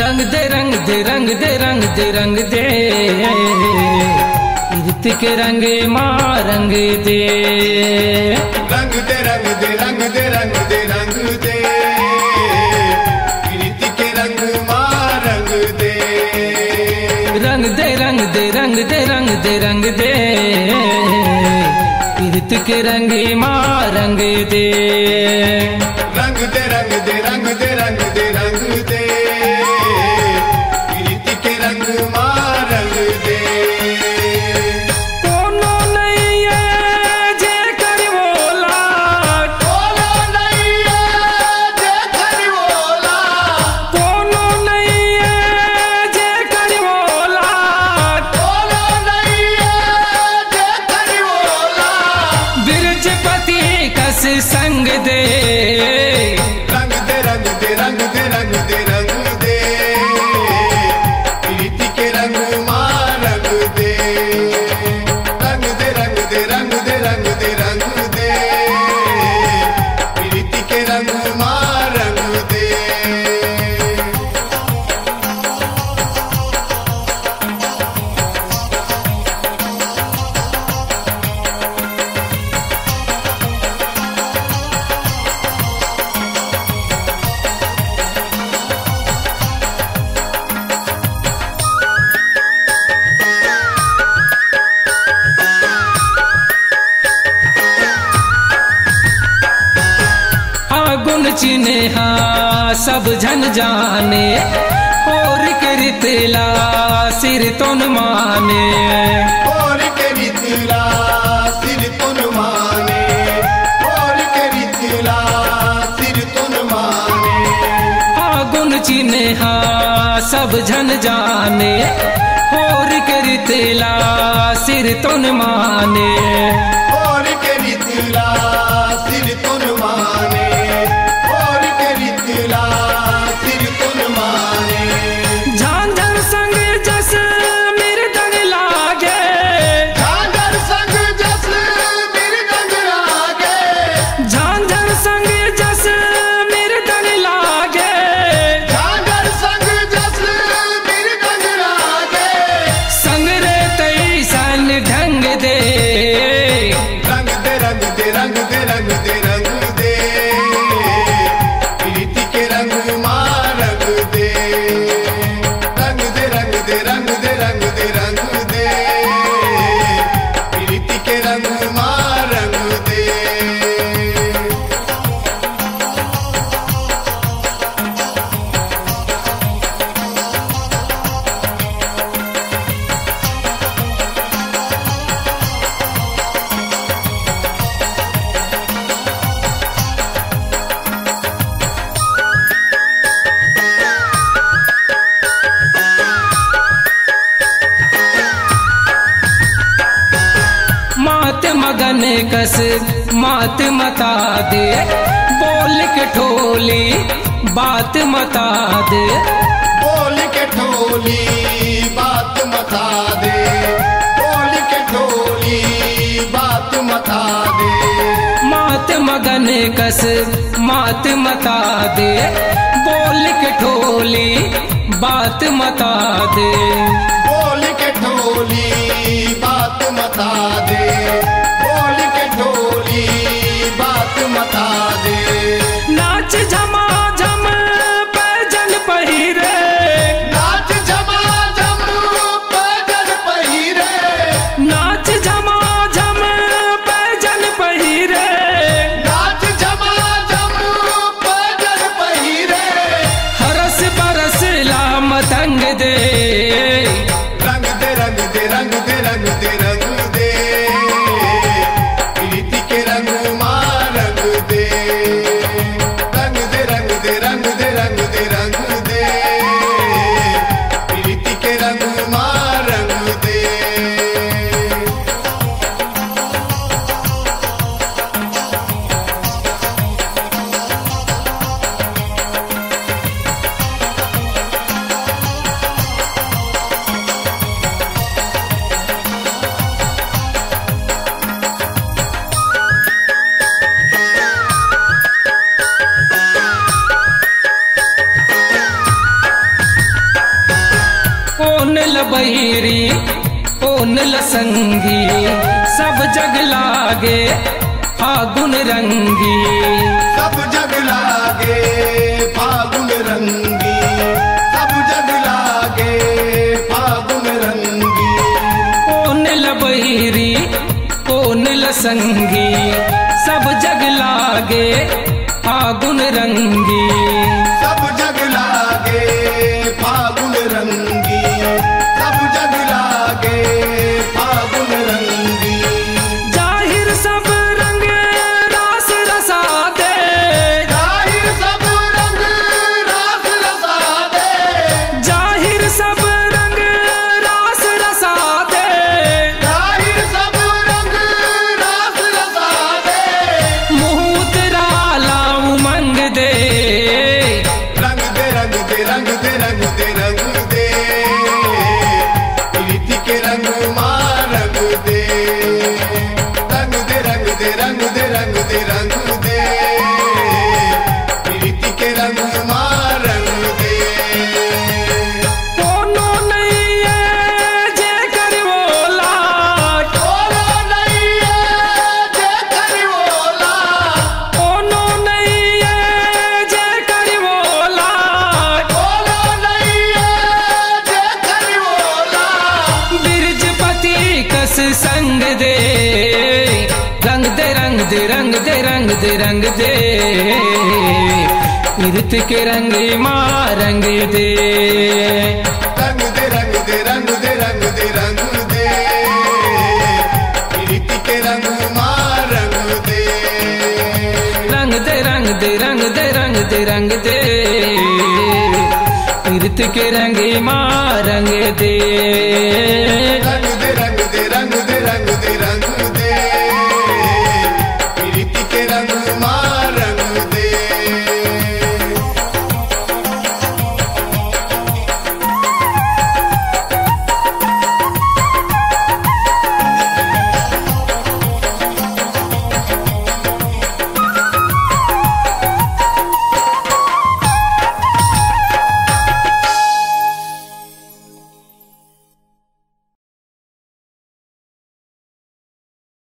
रंग दे रंग दे रंग दे रंग दे रंग दे रीत के रंगे माँ रंग दे। रंग दे रंग दे रंग दे रंग दे रंग दे रीत के रंग माँ रंग दे। रंग दे रंग दे रंग दे रंग दे रंग दे रीत के रंगे माँ रंग दे। रंग दे रंग दे रंग दे रंग दे रंग दे रीत के रंग माँ रंग दे। कोनो नहीं है जे कर बोला, कोनो नहीं है जे कर बोला, कोनो नहीं है जे कर बोला, कोनो नहीं है जे कर बोला। बिरजपति कस संग दे। रंग दे रंग दे रंग दे रंग दे रंग दे रीत के रंग माँ रंग दे। रंग दे रंग दे रंग दे रंग दे रंग दे रीत के रंग माँ रंग दे। गुण चिन्हा सब जन जाने और कृतला सिर तुन माने। और के रीतला सिर तुन माने, और के रीतला सिर तुन माने। गुण चिन्हा सब जन जाने और कृतला सिर तुन माने। और के रीतला सिर तुन माने, और के रीतला सिर तुन माने। झांझर संग जस मृदंग लागे, झांझर संग जस मृदंग लागे, झांझर संग जस मृदंग लागे। झांझर संग जस मृदंग लागे। संग रे तई सन ढंग दे। रंग दे रंग दे रंग दे रंग दे रंग दे रीत के रंग माँ रंग दे। रंग दे रंग दे रंग दे रंग दे रंग दे रीत के रंग माँ रंग दे। मात मगन कस मात मता दे, बोल के ठोली बात मता दे। बोल के ठोली बात मता दे, बोल के ठोली बात मता दे। मात मगन कस मात मता दे, बोल के ठोली बात मता दे। बोल के ठोली बात मता दे, बोल के ठोली बात मता दे। नाच झमा झम पैजन पहिरे, नाच झमा झम पैजन पहिरे, नाच झमा झम पैजन पहिरे। नाच झमा झम पैजन पहिरे। हरस बरस ला मतंग दे। रंग दे रंग दे रंग दे रंग दे रंग दे बहिरी ओन लसंगी सब जग लागे फागुन रंगी सब जग लागे फागुन रंगी सब जग लागे फागुन रंगी ओन बहिरी ओन लसंगी सब जग लागे फागुन रंगी सब जग लागे फागुन रंगी सब जग लागे फागुन रंगी जाहिर सब रंग रास रसा दे जाहिर सब रंग रास रसा दे जाहिर सब रंग रास रसा दे जाहिर सब रंग रास रसा दे मुँह तेरा लाऊं मंग दे रंग दे रंग दे रंग दे रंग दे रंग दे प्रीति के रंग मां रंग दे रंग दे रंग दे रंग दे रंग दे रंग दे प्रीति के रंग मां रंग दे कोनो नहीं है जे कर बोला कोनो नहीं है जे कर बोला कोनो नहीं है जे कर बोला कोनो नहीं है जे कर बोला बिरजपति कस संग दे रंग दे रंग दे रंग दे रंग दे रंग दे कीर्त के रंग मां रंग दे रंग दे रंग दे रंग दे रंग दे रंग दे प्रीति के रंग मां रंग दे रंग दे रंग दे रंग दे रंग दे रंग दे कीर्त के रंग मां रंग दे रंग